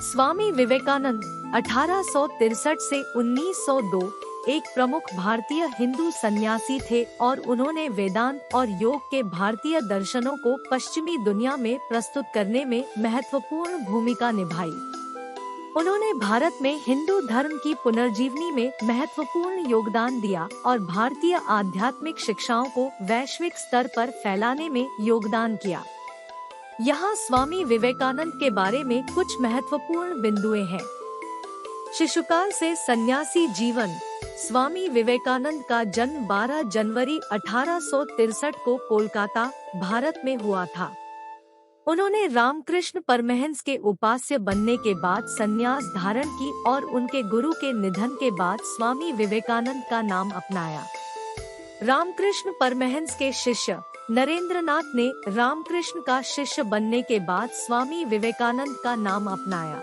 स्वामी विवेकानंद 1863 से 1902 एक प्रमुख भारतीय हिंदू सन्यासी थे और उन्होंने वेदांत और योग के भारतीय दर्शनों को पश्चिमी दुनिया में प्रस्तुत करने में महत्वपूर्ण भूमिका निभाई। उन्होंने भारत में हिंदू धर्म की पुनर्जीवनी में महत्वपूर्ण योगदान दिया और भारतीय आध्यात्मिक शिक्षाओं को वैश्विक स्तर पर फैलाने में योगदान किया। यहाँ स्वामी विवेकानंद के बारे में कुछ महत्वपूर्ण बिंदुएं हैं। शिशुकाल से सन्यासी जीवन। स्वामी विवेकानंद का जन्म 12 जनवरी 1863 को कोलकाता, भारत में हुआ था। उन्होंने रामकृष्ण परमहंस के उपास्य बनने के बाद संन्यास धारण की और उनके गुरु के निधन के बाद स्वामी विवेकानंद का नाम अपनाया। रामकृष्ण परमहंस के शिष्य नरेंद्रनाथ ने रामकृष्ण का शिष्य बनने के बाद स्वामी विवेकानंद का नाम अपनाया।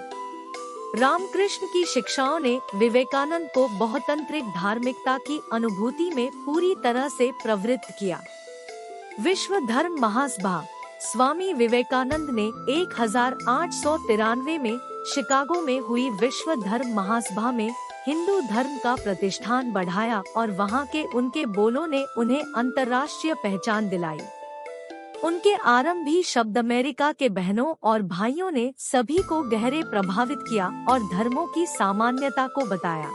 रामकृष्ण की शिक्षाओं ने विवेकानंद को बहुतंत्रिक धार्मिकता की अनुभूति में पूरी तरह से प्रवृत्त किया। विश्व धर्म महासभा। स्वामी विवेकानंद ने 1893 में शिकागो में हुई विश्व धर्म महासभा में हिंदू धर्म का प्रतिष्ठान बढ़ाया और वहां के उनके बोलों ने उन्हें अंतर्राष्ट्रीय पहचान दिलाई। उनके आरंभी शब्द अमेरिका के बहनों और भाइयों ने सभी को गहरे प्रभावित किया और धर्मों की सामान्यता को बताया।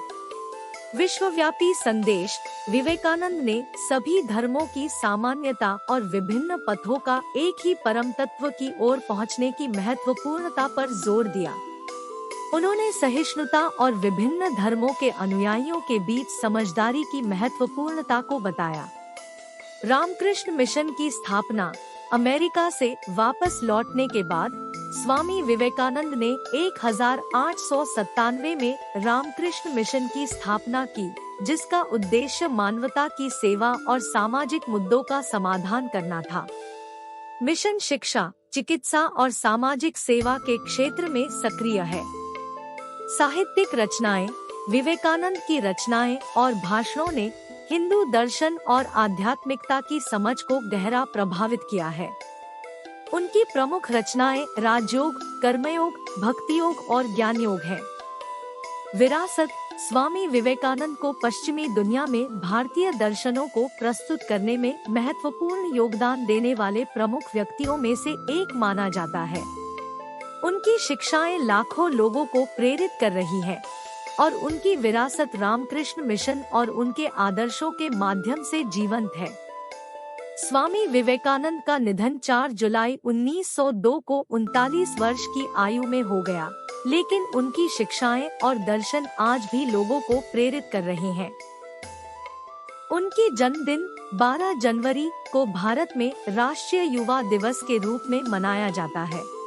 विश्वव्यापी संदेश। विवेकानंद ने सभी धर्मों की सामान्यता और विभिन्न पथों का एक ही परम तत्व की ओर पहुंचने की महत्वपूर्णता पर जोर दिया। उन्होंने सहिष्णुता और विभिन्न धर्मों के अनुयायियों के बीच समझदारी की महत्वपूर्णता को बताया। रामकृष्ण मिशन की स्थापना। अमेरिका से वापस लौटने के बाद स्वामी विवेकानंद ने 1897 में रामकृष्ण मिशन की स्थापना की, जिसका उद्देश्य मानवता की सेवा और सामाजिक मुद्दों का समाधान करना था। मिशन शिक्षा, चिकित्सा और सामाजिक सेवा के क्षेत्र में सक्रिय है। साहित्यिक रचनाएं। विवेकानंद की रचनाएं और भाषणों ने हिंदू दर्शन और आध्यात्मिकता की समझ को गहरा प्रभावित किया है। उनकी प्रमुख रचनाएं राजयोग, कर्मयोग, भक्तियोग और ज्ञान योग है। विरासत। स्वामी विवेकानंद को पश्चिमी दुनिया में भारतीय दर्शनों को प्रस्तुत करने में महत्वपूर्ण योगदान देने वाले प्रमुख व्यक्तियों में से एक माना जाता है। उनकी शिक्षाएं लाखों लोगों को प्रेरित कर रही है और उनकी विरासत रामकृष्ण मिशन और उनके आदर्शों के माध्यम से जीवंत है। स्वामी विवेकानंद का निधन 4 जुलाई 1902 को 39 वर्ष की आयु में हो गया, लेकिन उनकी शिक्षाएं और दर्शन आज भी लोगों को प्रेरित कर रहे हैं। उनकी जन्मदिन 12 जनवरी को भारत में राष्ट्रीय युवा दिवस के रूप में मनाया जाता है।